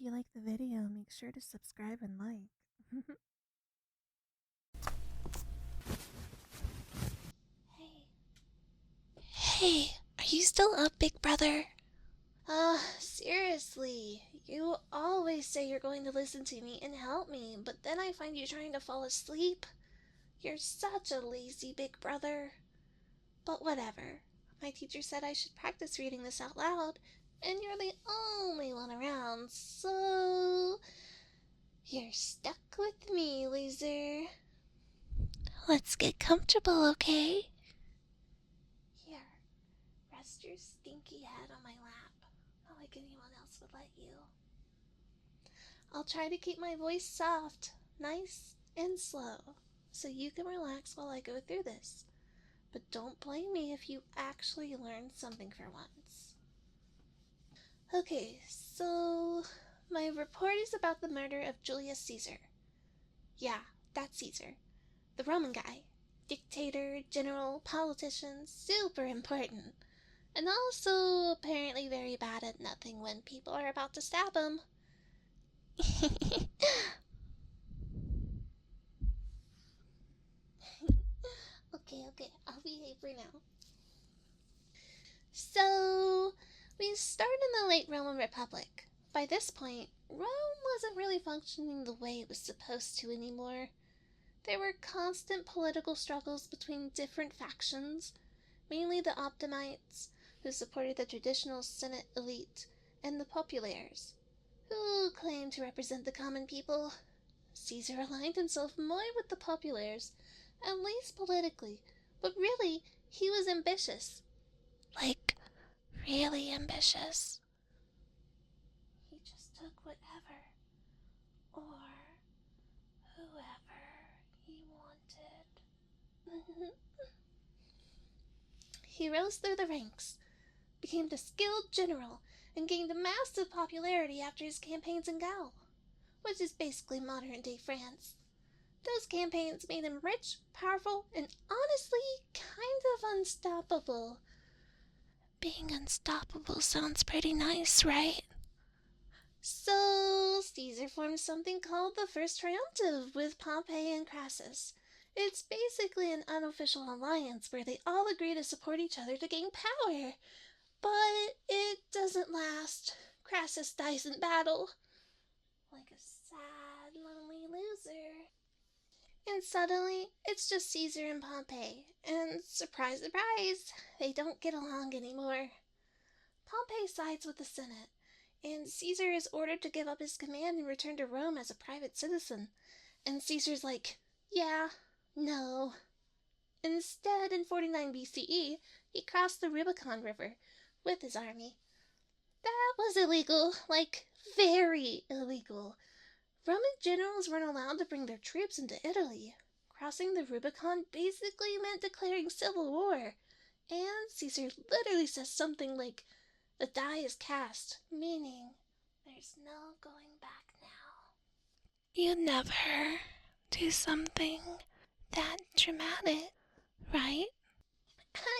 you like the video, make sure to subscribe and like. Hey, are you still up, big brother? Seriously, you always say you're going to listen to me and help me, but then I find you trying to fall asleep. You're such a lazy big brother. But whatever. My teacher said I should practice reading this out loud, and you're the only one around, so you're stuck with me, loser. Let's get comfortable, okay? Here, rest your stinky head on my lap, not like anyone else would let you. I'll try to keep my voice soft, nice, and slow, so you can relax while I go through this. But don't blame me if you actually learn something for once. Okay, so my report is about the murder of Julius Caesar. Yeah, that's Caesar. The Roman guy. Dictator, general, politician, super important. And also apparently very bad at nothing when people are about to stab him. Okay, I'll behave for now. So, we start in the late Roman Republic. By this point, Rome wasn't really functioning the way it was supposed to anymore. There were constant political struggles between different factions, mainly the Optimates, who supported the traditional Senate elite, and the Populares, who claimed to represent the common people. Caesar aligned himself more with the Populares, at least politically, but really, he was ambitious. Like, really ambitious. He just took whatever, or whoever he wanted. He rose through the ranks, became a skilled general, and gained massive popularity after his campaigns in Gaul, which is basically modern-day France. Those campaigns made him rich, powerful, and honestly, kind of unstoppable. Being unstoppable sounds pretty nice, right? So, Caesar formed something called the First Triumph with Pompey and Crassus. It's basically an unofficial alliance where they all agree to support each other to gain power. But it doesn't last. Crassus dies in battle. Like a sad, lonely loser. And suddenly, it's just Caesar and Pompey. And surprise, surprise, they don't get along anymore. Pompey sides with the Senate, and Caesar is ordered to give up his command and return to Rome as a private citizen. And Caesar's like, yeah, no. Instead, in 49 BCE, he crossed the Rubicon River with his army. That was illegal, like, very illegal. Roman generals weren't allowed to bring their troops into Italy. Crossing the Rubicon basically meant declaring civil war. And Caesar literally says something like, the die is cast, meaning there's no going back now. You never do something that dramatic, right?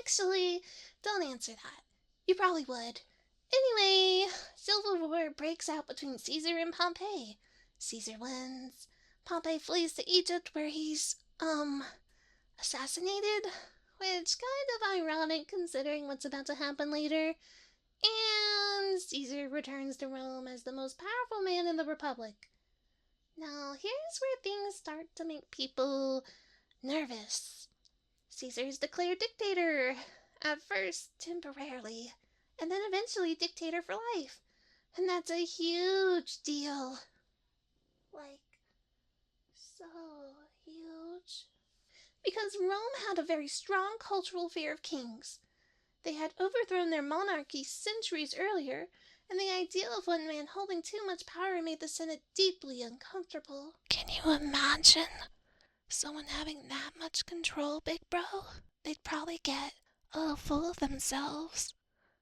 Actually, don't answer that. You probably would. Anyway, civil war breaks out between Caesar and Pompey. Caesar wins. Pompey flees to Egypt where he's, assassinated, which kind of ironic considering what's about to happen later. And Caesar returns to Rome as the most powerful man in the Republic. Now, here's where things start to make people nervous. Caesar is declared dictator, at first temporarily, and then eventually dictator for life. And that's a huge deal. Like, so huge. Because Rome had a very strong cultural fear of kings. They had overthrown their monarchy centuries earlier, and the idea of one man holding too much power made the Senate deeply uncomfortable. Can you imagine someone having that much control, big bro? They'd probably get a little full of themselves,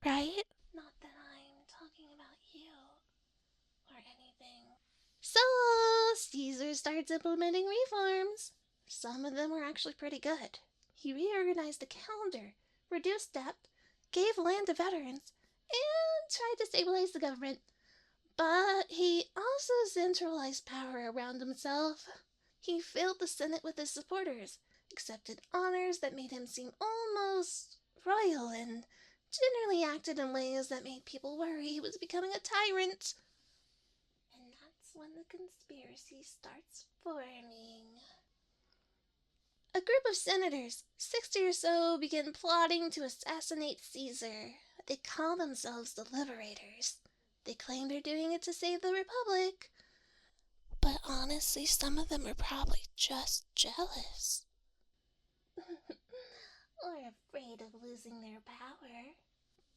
right? Not that I'm talking about you or anything. So, Caesar starts implementing reforms. Some of them were actually pretty good. He reorganized the calendar, reduced debt, gave land to veterans, and tried to stabilize the government. But he also centralized power around himself. He filled the Senate with his supporters, accepted honors that made him seem almost royal, and generally acted in ways that made people worry he was becoming a tyrant. And that's when the conspiracy starts forming. A group of senators, 60 or so, begin plotting to assassinate Caesar. They call themselves the Liberators. They claim they're doing it to save the Republic. But honestly, some of them are probably just jealous. Or afraid of losing their power.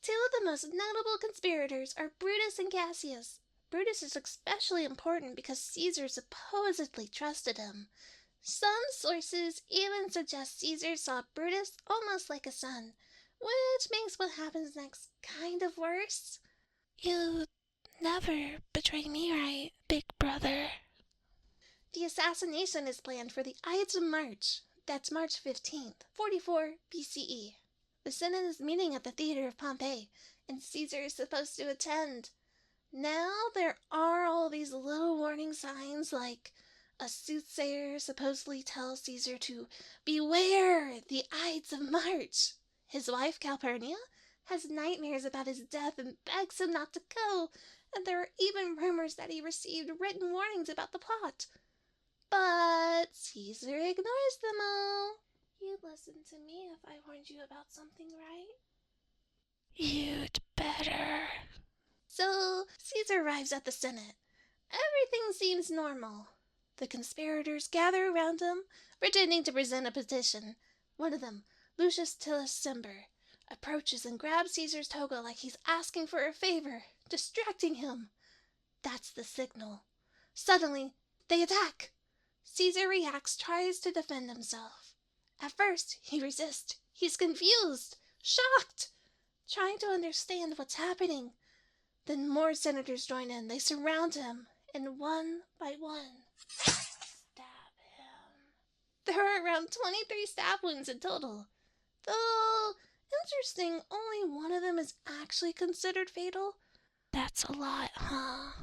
Two of the most notable conspirators are Brutus and Cassius. Brutus is especially important because Caesar supposedly trusted him. Some sources even suggest Caesar saw Brutus almost like a son, which makes what happens next kind of worse. You never betray me, right, big brother? The assassination is planned for the Ides of March. That's March 15th, 44 BCE. The Senate is meeting at the theater of Pompeii, and Caesar is supposed to attend. Now there are all these little warning signs, like a soothsayer supposedly tells Caesar to beware the Ides of March. His wife, Calpurnia, has nightmares about his death and begs him not to go, and there are even rumors that he received written warnings about the plot. But Caesar ignores them all. You'd listen to me if I warned you about something, right? You'd better. So Caesar arrives at the Senate. Everything seems normal. The conspirators gather around him, pretending to present a petition. One of them, Lucius Cimber, approaches and grabs Caesar's toga like he's asking for a favor, distracting him. That's the signal. Suddenly, they attack. Caesar reacts, tries to defend himself. At first, he resists. He's confused, shocked, trying to understand what's happening. Then more senators join in. They surround him, and one by one, stab him. There are around 23 stab wounds in total. Though, interesting, only one of them is actually considered fatal. That's a lot, huh?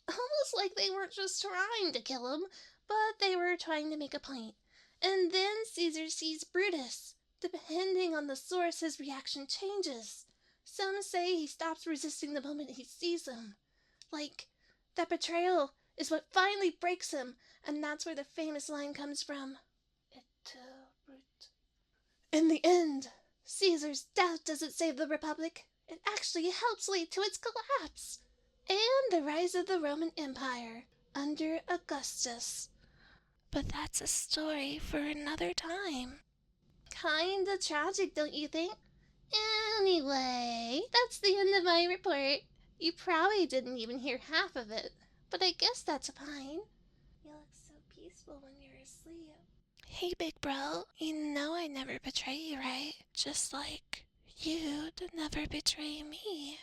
Almost like they weren't just trying to kill him, but they were trying to make a point. And then Caesar sees Brutus. Depending on the source, his reaction changes. Some say he stops resisting the moment he sees him. Like, that betrayal is what finally breaks him, and that's where the famous line comes from. Et brute. In the end, Caesar's death doesn't save the Republic. It actually helps lead to its collapse. And the rise of the Roman Empire under Augustus. But that's a story for another time. Kinda tragic, don't you think? Anyway, that's the end of my report. You probably didn't even hear half of it, but I guess that's fine. You look so peaceful when you're asleep. Hey, big bro, you know I never betray you, right? Just like you'd never betray me.